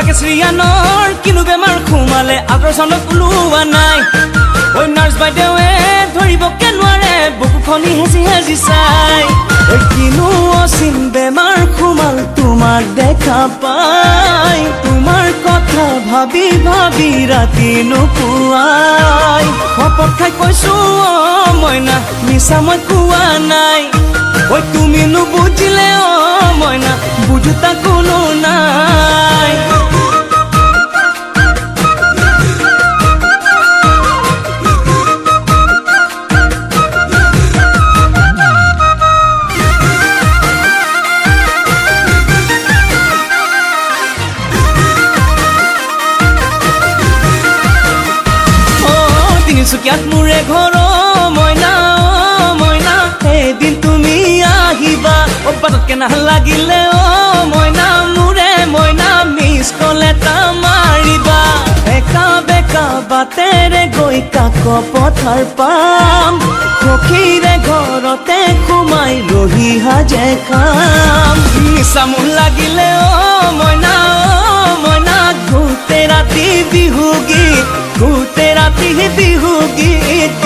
Rakesh Reeyanor kinu bemar khumale ultrasound olowa nai oi nurse baidewe dhoriboke nware bukukhoni hesi sai oi kinu osin bemar khumal tumar dekha pai tumar kotha bhabi bhabi rati nupuai khopot khai koisu moina misa moi kuwa nai oi tumi nu bujile moina bujuta kono nai সুকিয়াত মুরে ঘর ময়না ময়না এদিন তুমি আহিবা ও বাটকে না লাগিলে ও ময়না মুরে ময়না miss কলে তা Mariba একা বেকা বাতেরে গই কাক পথার পাম সখীরে ঘরতে ঘুমাই রহি হাজে খাম নিশা মুহ লাগিলে ও ময়না ঘুরতে রাতি বিহু গীত ঘুরতে রাতি বিহু গীত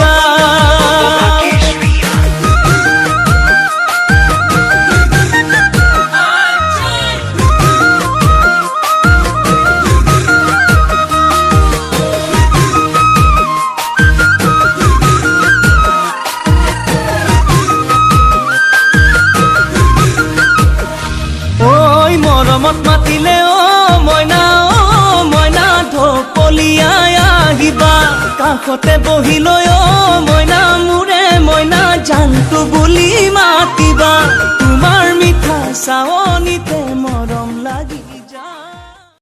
ওই মরমত মাতিলে ও ময়না ঢপলিয়াই আহিবা কাষতে বহিলৈ ও ময়না মুৰে ময়না জানটো বুলি মাতিবা তোমাৰ মিঠা চাৱনিতে মৰম লাগি